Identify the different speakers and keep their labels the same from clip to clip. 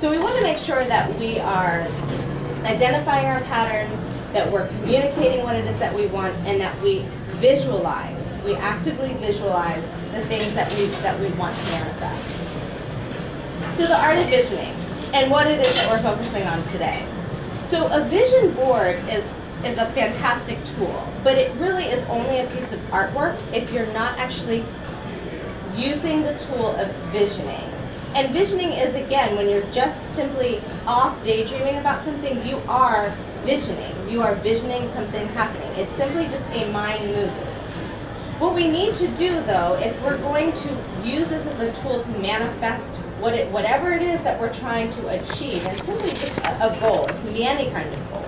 Speaker 1: So we want to make sure that we are identifying our patterns, that we're communicating what it is that we want, and that we visualize. We actively visualize the things that we want to manifest. So the art of visioning, and what it is that we're focusing on today. So a vision board is a fantastic tool, but it really is only a piece of artwork if you're not actually using the tool of visioning. And visioning is, again, when you're just simply off daydreaming about something, you are visioning. You are visioning something happening. It's simply just a mind movement. What we need to do, though, if we're going to use this as a tool to manifest whatever it is that we're trying to achieve, and simply just a goal, it can be any kind of goal,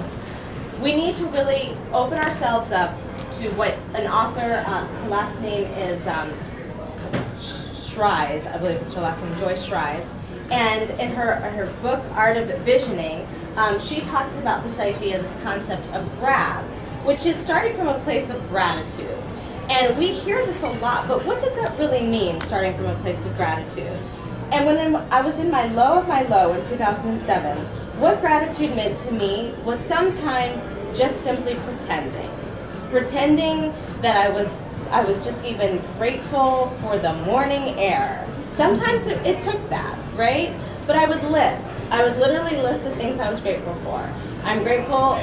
Speaker 1: we need to really open ourselves up to what an author, her last name is Schreiz, I believe it's her last name, Joyce Schreiz, and in her book, Art of Visioning, she talks about this idea, this concept of grab, which is starting from a place of gratitude. And we hear this a lot, but what does that really mean, starting from a place of gratitude? And when I was in my low of my low in 2007, what gratitude meant to me was sometimes just simply pretending. Pretending that I was just even grateful for the morning air. Sometimes it took that, right? But I would literally list the things I was grateful for. I'm grateful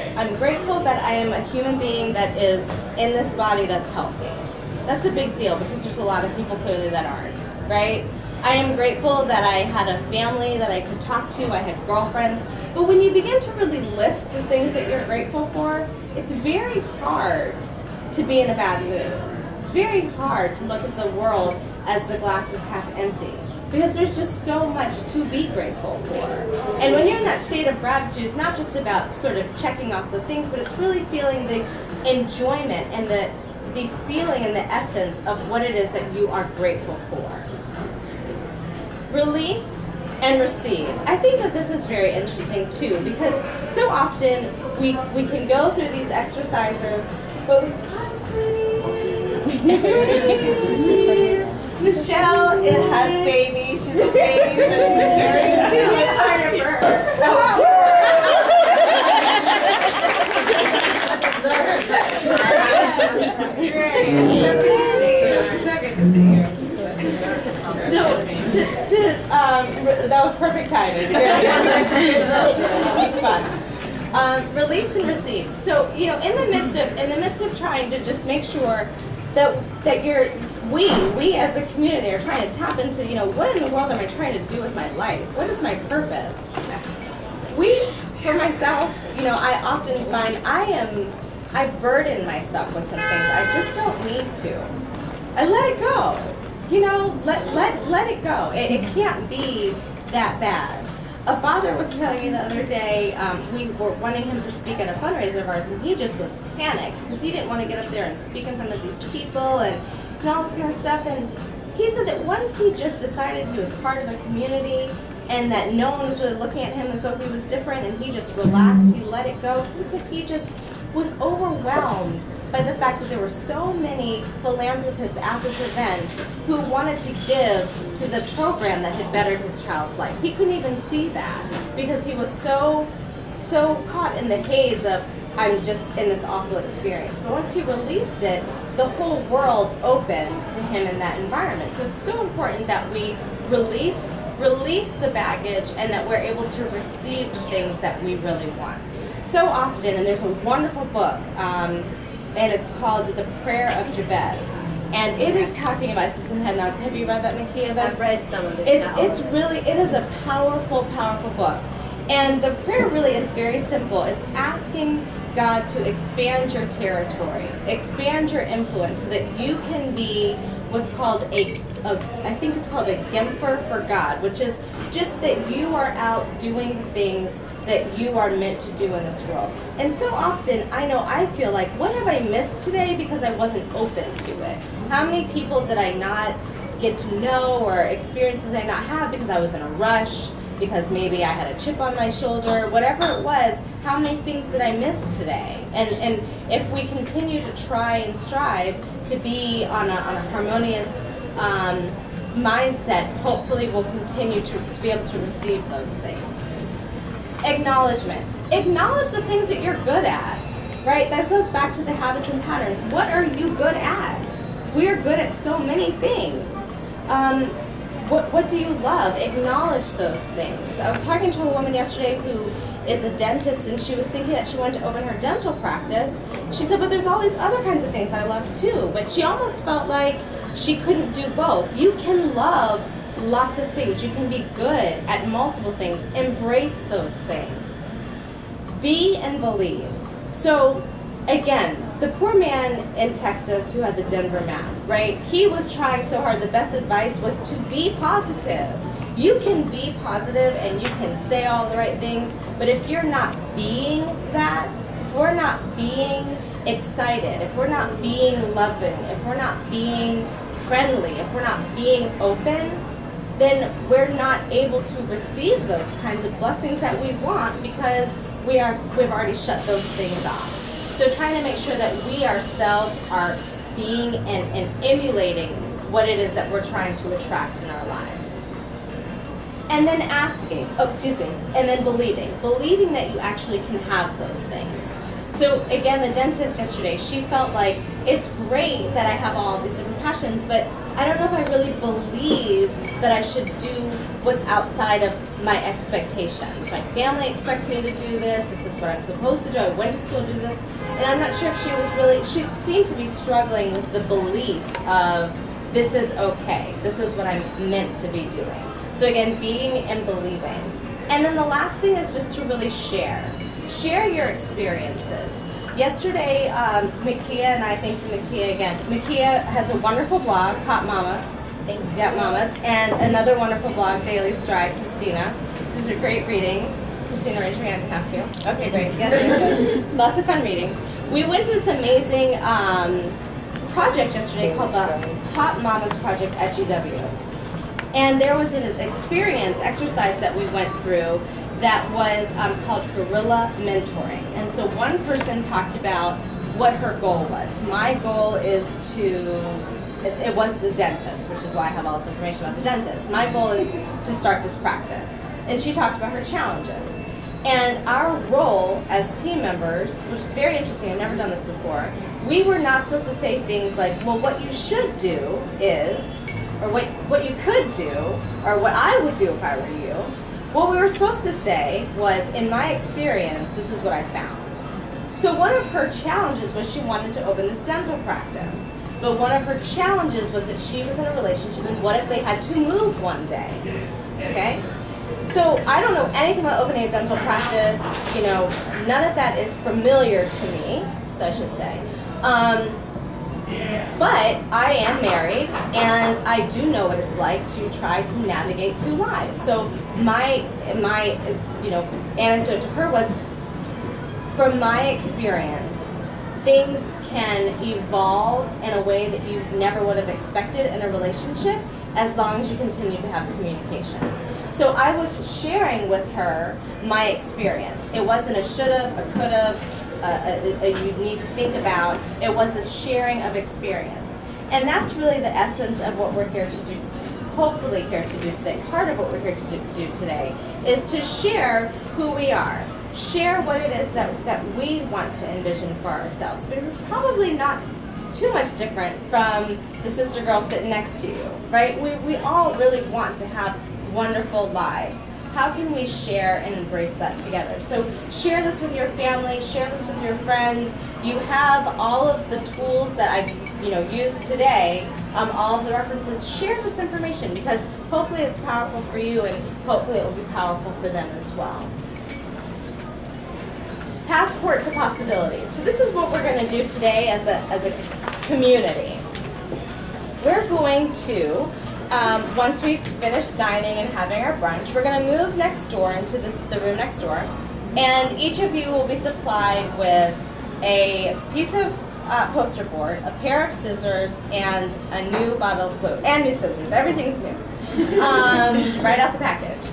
Speaker 1: that I am a human being that is in this body that's healthy. That's a big deal because there's a lot of people clearly that aren't, right? I am grateful that I had a family that I could talk to, I had girlfriends. But when you begin to really list the things that you're grateful for, it's very hard to be in a bad mood. It's very hard to look at the world as the glass is half empty, because there's just so much to be grateful for. And when you're in that state of gratitude, it's not just about sort of checking off the things, but it's really feeling the enjoyment and the feeling and the essence of what it is that you are grateful for. Release and receive. I think that this is very interesting too, because so often we can go through these exercises, but Michelle, it has baby. She's a baby, so she's carrying two entire birds. Great. So good to see you. So that was perfect timing. That was fun. Release and receive. So in the midst of trying to just make sure that we as a community are trying to tap into, what in the world am I trying to do with my life? What is my purpose? For myself, I often find I burden myself with some things. I just don't need to. I let it go. Let it go. It can't be that bad. A father was telling me the other day, we were wanting him to speak at a fundraiser of ours, and he just was panicked because he didn't want to get up there and speak in front of these people and all this kind of stuff. And he said that once he just decided he was part of the community and that no one was really looking at him as though he was different, and he just relaxed, he let it go, he said he just was overwhelmed by the fact that there were so many philanthropists at this event who wanted to give to the program that had bettered his child's life. He couldn't even see that because he was so caught in the haze of, I'm just in this awful experience. But once he released it, the whole world opened to him in that environment. So it's so important that we release the baggage and that we're able to receive the things that we really want. So often, and there's a wonderful book, and it's called The Prayer of Jabez. And it is talking about, this is in Head Nods. Have you read that, Makia?
Speaker 2: I've read some of it.
Speaker 1: It is a powerful, powerful book. And the prayer really is very simple. It's asking God to expand your territory, expand your influence so that you can be what's called I think it's called a gimper for God, which is just that you are out doing the things that you are meant to do in this world. And so often, I feel like, what have I missed today because I wasn't open to it? How many people did I not get to know, or experiences I not have because I was in a rush, because maybe I had a chip on my shoulder, whatever it was, how many things did I miss today? And if we continue to try and strive to be on a harmonious mindset, hopefully we'll continue to be able to receive those things. Acknowledgement. Acknowledge the things that you're good at, right? That goes back to the habits and patterns. What are you good at? We are good at so many things. What do you love? Acknowledge those things. I was talking to a woman yesterday who is a dentist, and she was thinking that she wanted to open her dental practice. She said, but there's all these other kinds of things I love too. But she almost felt like she couldn't do both. You can love lots of things. You can be good at multiple things. Embrace those things. Be and believe. So again, the poor man in Texas who had the Denver map, right? He was trying so hard. The best advice was to be positive. You can be positive and you can say all the right things, but if you're not being that, if we're not being excited, if we're not being loving, if we're not being friendly, if we're not being open, then we're not able to receive those kinds of blessings that we want because we've already shut those things off. So trying to make sure that we ourselves are being and emulating what it is that we're trying to attract in our lives. And then asking, and then believing that you actually can have those things. So again, the dentist yesterday, she felt like it's great that I have all these different passions, but I don't know if I really believe that I should do what's outside of my expectations. My family expects me to do this. This is what I'm supposed to do. I went to school to do this. And I'm not sure if she seemed to be struggling with the belief of this is okay. This is what I'm meant to be doing. So again, being and believing. And then the last thing is just to really share. Share your experiences. Yesterday, Makia and I, thank you Makia again. Makia has a wonderful blog, Hot Mama. Yeah, Mamas. And another wonderful blog, Daily Stride, Christina. These are great readings. Christina, raise your hand if you have to. Okay, great. Yes, lots of fun reading. We went to this amazing project yesterday called the Hot Mamas Project at GW. And there was an exercise that we went through that was called guerrilla mentoring. And so one person talked about what her goal was. My goal is it was the dentist, which is why I have all this information about the dentist. My goal is to start this practice. And she talked about her challenges. And our role as team members, which is very interesting, I've never done this before, we were not supposed to say things like, well, what you should do is, or what you could do, or what I would do if I were you. What we were supposed to say was, in my experience, this is what I found. So one of her challenges was she wanted to open this dental practice. But one of her challenges was that she was in a relationship, and what if they had to move one day? Okay? So I don't know anything about opening a dental practice. You know, none of that is familiar to me, so I should say. But I am married, and I do know what it's like to try to navigate two lives. So my anecdote to her was, from my experience, things can evolve in a way that you never would have expected in a relationship as long as you continue to have communication. So I was sharing with her my experience. It wasn't a should've, a could've, you need to think about. It was a sharing of experience. And that's really the essence of what we're here to do, hopefully here to do today. Part of what we're here to do today is to share who we are. Share what it is that we want to envision for ourselves, because it's probably not too much different from the sister girl sitting next to you, right? We all really want to have wonderful lives. How can we share and embrace that together? So share this with your family, share this with your friends. You have all of the tools that I've used today, all of the references. Share this information, because hopefully it's powerful for you, and hopefully it will be powerful for them as well. Passport to possibilities. So this is what we're going to do today as a community. We're going to, once we finish dining and having our brunch, we're going to move next door into the room next door, and each of you will be supplied with a piece of poster board, a pair of scissors, and a new bottle of glue, and new scissors. Everything's new, right out the package.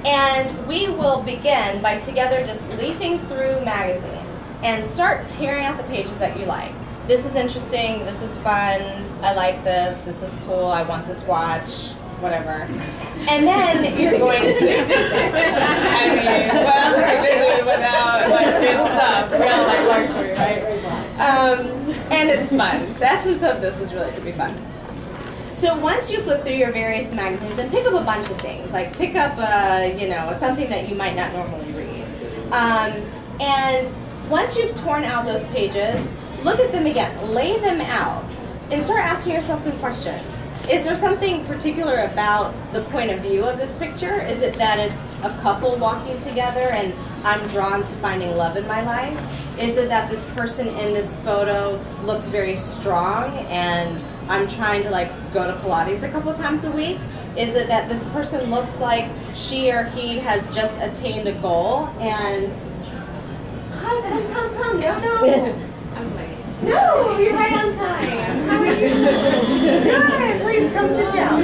Speaker 1: And we will begin by together just leafing through magazines and start tearing out the pages that you like. This is interesting, this is fun, I like this is cool, I want this watch, whatever. And then you're going to, what else
Speaker 2: out, like good stuff. Real like luxury, right?
Speaker 1: And it's fun. The essence of this is really to be fun. So once you flip through your various magazines and pick up a bunch of things, like pick up something that you might not normally read. And once you've torn out those pages, look at them again, lay them out, and start asking yourself some questions. Is there something particular about the point of view of this picture? Is it that it's a couple walking together and I'm drawn to finding love in my life? Is it that this person in this photo looks very strong and I'm trying to like go to Pilates a couple times a week? Is it that this person looks like she or he has just attained a goal and come, no.
Speaker 2: I'm late.
Speaker 1: No, you're right on time. How are you? Good. Please come sit down.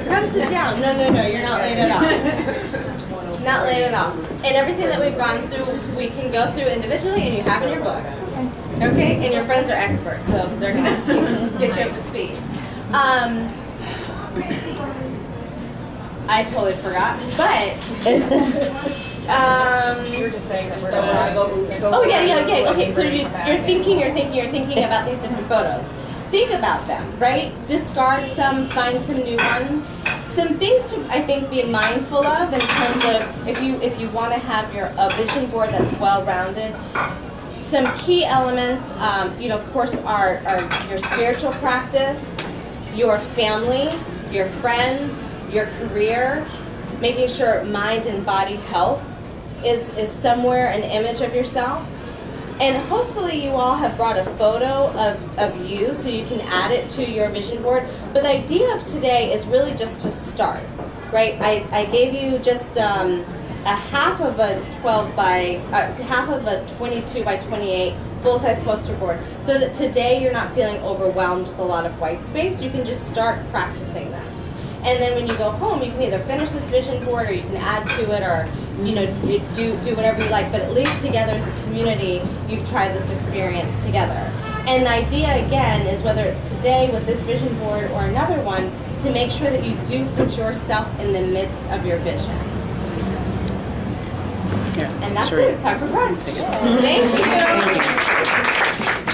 Speaker 1: Come sit down. No, you're not late at all. Not late at all. And everything that we've gone through, we can go through individually, and you have in your book. Okay? And your friends are experts, so they're going to get you up to speed. I totally forgot, but...
Speaker 2: you were just saying that we're going to go.
Speaker 1: Oh, yeah. Okay, so you're thinking about these different photos. Think about them, right? Discard some, find some new ones. Some things to, I think, be mindful of in terms of if you want to have a vision board that's well-rounded. Some key elements, of course, are your spiritual practice, your family, your friends, your career, making sure mind and body health is somewhere an image of yourself. And hopefully you all have brought a photo of you so you can add it to your vision board. But the idea of today is really just to start, right? I gave you just a half of a 22 by 28 full-size poster board so that today you're not feeling overwhelmed with a lot of white space. You can just start practicing this. And then when you go home, you can either finish this vision board or you can add to it or do whatever you like. But at least together as a community, you've tried this experience together. And the idea, again, is whether it's today with this vision board or another one, to make sure that you do put yourself in the midst of your vision.
Speaker 3: Yeah,
Speaker 1: And that's
Speaker 3: sure.
Speaker 1: it. It's time for brunch. Thank you.